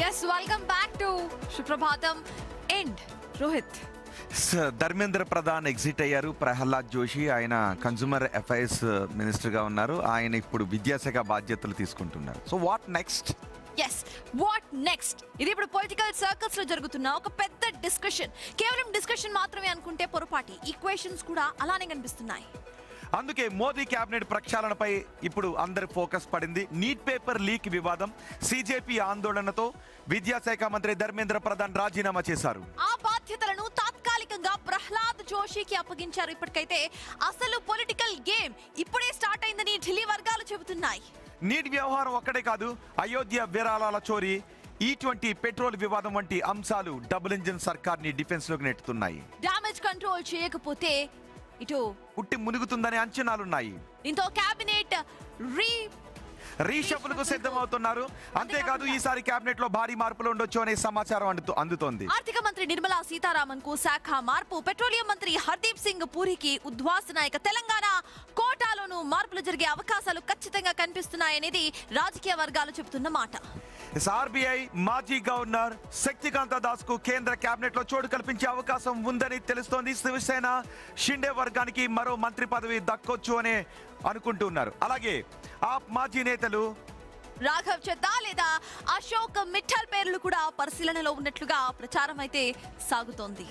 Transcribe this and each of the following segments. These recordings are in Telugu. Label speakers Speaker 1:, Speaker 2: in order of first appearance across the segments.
Speaker 1: Yes, welcome back to Suprabhatam and Rohit.
Speaker 2: Dharmendra Pradhan exit అయ్యారు. ప్రహ్లాద్ జోషి ఆయన కన్స్యూమర్ అఫైర్స్ మినిస్టర్ గా ఉన్నారు. ఆయన ఇప్పుడు విద్యాశాఖ బాధ్యతలు తీసుకుంటున్నారు. So what next?
Speaker 1: Yes, what next? ఇది ఇప్పుడు పొలిటికల్ సర్కిల్స్ లో జరుగుతున్న ఒక పెద్ద డిస్కషన్. కేవలం డిస్కషన్ మాత్రమే అనుకుంటే పొరపాటి. ఈక్వేషన్స్ కూడా అలానే కనిపిస్తున్నాయి.
Speaker 2: అందుకే మోదీ కేబినెట్ ప్రక్షాళనపై ఇప్పుడు అందరి ఫోకస్ పడింది. నీట్ పేపర్ లీక్ వివాదం, సిజేపీ ఆందోళనతో విద్యాశాఖ మంత్రి ధర్మేంద్ర ప్రధాన్ రాజీనామా చేశారు.
Speaker 1: ఆ బాధ్యతలను తాత్కాలికంగా ప్రహ్లాద్ జోషికి అప్పగించారు. ఇప్పటికైతే అసలు పొలిటికల్ గేమ్ ఇప్పుడే స్టార్ట్ అయిందని ఢిల్లీ వర్గాలు చెబుతున్నాయి.
Speaker 2: నీట్ వ్యవహారం ఒక్కడే కాదు, అయోధ్య విరాళాల చోరీ, E20 పెట్రోల్ వివాదం వంటి అంశాలు డబుల్ ఇంజిన్ సర్కార్ ని డిఫెన్స్ లోకి నెట్టుతున్నాయి.
Speaker 1: డామేజ్ కంట్రోల్ చేయకపోతే ఇటు
Speaker 2: పుట్టి మునుగుతుందనే అంచనాలున్నాయి.
Speaker 1: దీంతో కేబినెట్
Speaker 2: రీషఫుల్ కు సిద్ధమవుతున్నారు. అంతేకాదు ఈసారి కేబినెట్ లో భారీ మార్పులు ఉండొచ్చు అనే సమాచారం అందుతోంది.
Speaker 1: ఆర్థిక మంత్రి నిర్మలా సీతారామన్ కు శాఖ మార్పు, పెట్రోలియం మంత్రి హర్దీప్ సింగ్ పూరికి ఉద్వాసన, ఇక తెలంగాణ కోటాలోనూ మార్పులు జరిగే అవకాశాలు ఖచ్చితంగా కనిపిస్తున్నాయనేది రాజకీయ వర్గాలు చెబుతున్న మాట.
Speaker 2: ఆర్బీఐ మాజీ గవర్నర్ శక్తికాంత దాస్ కు కేంద్ర కేబినెట్ లో చోటు కల్పించే అవకాశం ఉందని తెలుస్తోంది. శివసేన షిండే వర్గానికి మరో మంత్రి పదవి దక్కొచ్చు అని అనుకుంటున్నారు. అలాగే ఆప్ మాజీ నేతలు
Speaker 1: రాఘవ్ చద్దా లేదా అశోక్ మిఠల్ పేర్లు కూడా పరిశీలనలో ఉన్నట్లుగా ప్రచారం అయితే సాగుతోంది.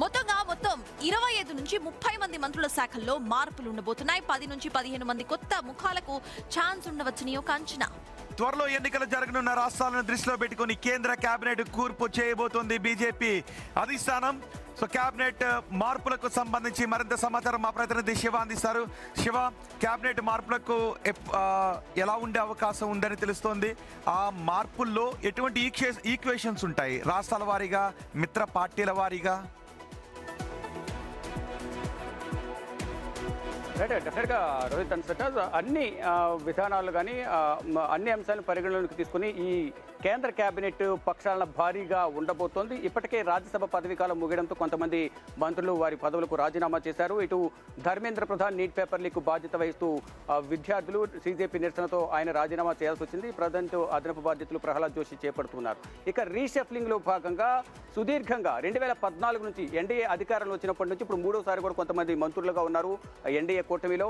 Speaker 1: మొత్తం 25 నుంచి 30 మంది మంత్రుల శాఖల్లో మార్పులు ఉండబోతున్నాయి. 10 నుంచి 15 మంది కొత్త ముఖాలకు ఛాన్స్ ఉండవచ్చని ఒక అంచనా.
Speaker 2: త్వరలో ఎన్నికలు జరగనున్న రాష్ట్రాలను దృష్టిలో పెట్టుకుని కేంద్ర కేబినెట్ కూర్పు చేయబోతోంది బీజేపీ అధిష్టానం. సో కేబినెట్ మార్పులకు సంబంధించి మరింత సమాచారం మా ప్రతినిధి శివ అందిస్తారు. శివ, కేబినెట్ మార్పులకు ఎలా ఉండే అవకాశం ఉందని తెలుస్తోంది. ఆ మార్పుల్లో ఎటువంటి ఈక్వేషన్స్ ఉంటాయి? రాష్ట్రాల వారీగా, మిత్ర పార్టీల వారీగా?
Speaker 3: డెఫినెట్గా రోహిత్ అన్నట్టు అన్ని విధానాలు కానీ అన్ని అంశాలను పరిగణలోకి తీసుకుని ఈ కేంద్ర కేబినెట్ పక్షాలను భారీగా ఉండబోతోంది. ఇప్పటికే రాజ్యసభ పదవీకాలం ముగియడంతో కొంతమంది మంత్రులు వారి పదవులకు రాజీనామా చేశారు. ఇటు Dharmendra Pradhan neat paper leak బాధ్యత వహిస్తూ విద్యార్థులు సిజేపీ నిరసనతో ఆయన రాజీనామా చేయాల్సి వచ్చింది. ప్రజెంట్ అదనపు బాధ్యతలు ప్రహ్లాద్ జోషి చేపడుతున్నారు. ఇక రీషఫ్లింగ్ లో భాగంగా సుదీర్ఘంగా 2014 నుంచి ఎన్డీఏ అధికారంలో వచ్చినప్పటి నుంచి ఇప్పుడు మూడోసారి కూడా కొంతమంది మంత్రులుగా ఉన్నారు ఎన్డీఏ కూటమిలో.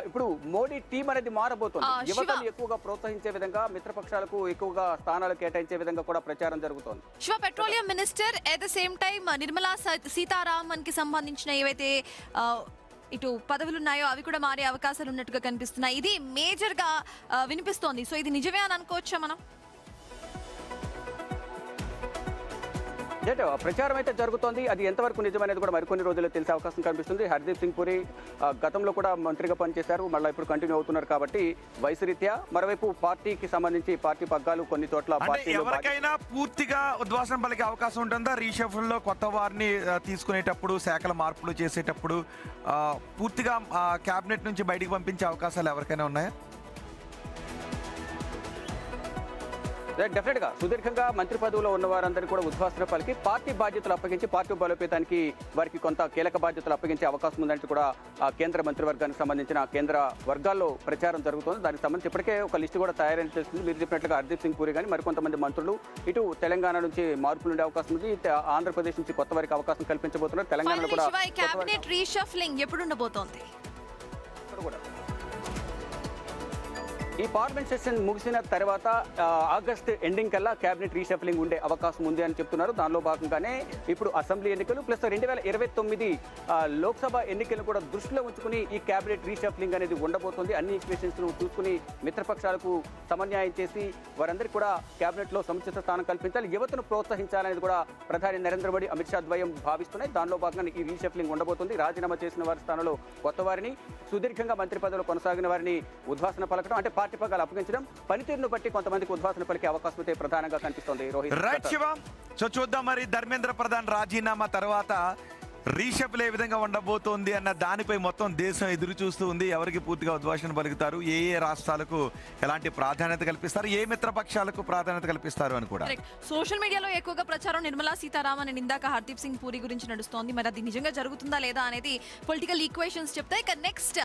Speaker 3: ఇప్పుడు మోడీ టీం అనేది మారబోతోంది. యువతను ఎక్కువగా ప్రోత్సహించే విధంగా, మిత్రపక్షాలకు ఎక్కువగా స్థానాలు కేటాయించే విధంగా కూడా ప్రచారం జరుగుతోంది.
Speaker 1: Petroleum minister at the same time Nirmala Sitharaman కి సంబంధించిన ఏవైతే ఇటు పదవులు ఉన్నాయో అవి కూడా మారే అవకాశాలు ఉన్నట్టుగా కనిపిస్తున్నాయి. ఇది మేజర్ గా వినిపిస్తోంది. సో ఇది నిజమే అని అనుకోవచ్చా మనం?
Speaker 3: ప్రచారం అయితే జరుగుతోంది. అది ఎంతవరకు నిజమనేది కూడా మరికొన్ని రోజుల్లో తెలిసే అవకాశం కనిపిస్తుంది. హర్దీప్ సింగ్ పూరి గతంలో కూడా మంత్రిగా పనిచేశారు, మళ్ళీ ఇప్పుడు కంటిన్యూ అవుతున్నారు కాబట్టి వయసు రీత్యా. మరోవైపు పార్టీకి సంబంధించి పార్టీ పగ్గాలు కొన్ని చోట్ల
Speaker 2: ఎవరికైనా పూర్తిగా ఉద్వాసన పలికే అవకాశం ఉంటుందా? రీషఫుల్ లో కొత్త వారిని తీసుకునేటప్పుడు, శాఖల మార్పులు చేసేటప్పుడు పూర్తిగా కేబినెట్ నుంచి బయటికి పంపించే అవకాశాలు ఎవరికైనా ఉన్నాయా?
Speaker 3: డెఫినెట్గా సుదీర్ఘంగా మంత్రి పదవిలో ఉన్న వారందరికీ కూడా ఉద్వాసన పలికి పార్టీ బాధ్యతలు అప్పగించి పార్టీ బలోపేతానికి వారికి కొంత కీలక బాధ్యతలు అప్పగించే అవకాశం ఉందంటే కూడా కేంద్ర మంత్రివర్గానికి సంబంధించిన కేంద్ర వర్గాల్లో ప్రచారం జరుగుతుంది. దానికి సంబంధించి ఇప్పటికే ఒక లిస్టు కూడా తయారైన తెలుస్తుంది. మీరు చెప్పినట్లుగా హర్దీప్ సింగ్ పూరి కానీ మరికొంతమంది మంత్రులు ఇటు తెలంగాణ నుంచి మార్పులు ఉండే అవకాశం ఉంది. ఆంధ్రప్రదేశ్ నుంచి కొత్త వారికి అవకాశం కల్పించబోతున్నారు. తెలంగాణలో కూడా
Speaker 1: కేబినెట్ రీషఫ్లింగ్ ఎప్పుడు ఉండబోతోంది?
Speaker 3: ఈ పార్లమెంట్ సెషన్ ముగిసిన తర్వాత ఆగస్ట్ ఎండింగ్ కల్లా కేబినెట్ రీషఫ్లింగ్ ఉండే అవకాశం ఉంది అని చెప్తున్నారు. దానిలో భాగంగానే ఇప్పుడు అసెంబ్లీ ఎన్నికలు ప్లస్ 2029 లోక్సభ ఎన్నికలను కూడా దృష్టిలో ఉంచుకుని ఈ కేబినెట్ రీషఫ్లింగ్ అనేది ఉండబోతుంది. అన్ని ఈక్వేషన్స్ చూసుకుని మిత్రపక్షాలకు సమన్యాయం చేసి వారందరికీ కూడా కేబినెట్ లో సముచిత స్థానం కల్పించాలి, యువతను ప్రోత్సహించాలనేది కూడా ప్రధాని నరేంద్ర మోడీ, అమిత్ షా ద్వయం భావిస్తున్నాయి. దానిలో భాగంగా ఈ రీషఫ్లింగ్ ఉండబోతుంది. రాజీనామా చేసిన వారి స్థానంలో కొత్త వారిని, సుదీర్ఘంగా మంత్రి పదవిలో కొనసాగిన వారిని ఉద్వాసన పలకడం, అంటే పార్టీ పగ్గాలు అప్పగించడం, పనితీరును బట్టి కొంతమందికి ఉద్వాసన పలికే అవకాశం అయితే ప్రధానంగా కనిపిస్తోంది.
Speaker 2: రైట్ శివ, సో చూద్దాం మరి ధర్మేంద్ర ప్రధాన్ రాజీనామా తర్వాత రీషఫ్ల్ ఏ విధంగా ఉండబోతోంది అన్న దానిపై మొత్తం దేశం ఎదురు చూస్తూ ఉంది. ఎవరికి పూర్తిగా ఉద్వాసన పలుకుతారు, ఏ రాష్ట్రాలకు ఎలాంటి ప్రాధాన్యత కల్పిస్తారు, ఏ మిత్రపక్షాలకు ప్రాధాన్యత కల్పిస్తారు అని కూడా.
Speaker 1: సోషల్ మీడియాలో ఎక్కువగా ప్రచారం నిర్మలా సీతారామన్ అండ్ ఇందాక హర్దీప్ సింగ్ పూరి గురించి నడుస్తోంది. మరి అది నిజంగా జరుగుతుందా లేదా అనేది పొలిటికల్ ఈక్వేషన్స్ చెప్తాయి. ఇక నెక్స్ట్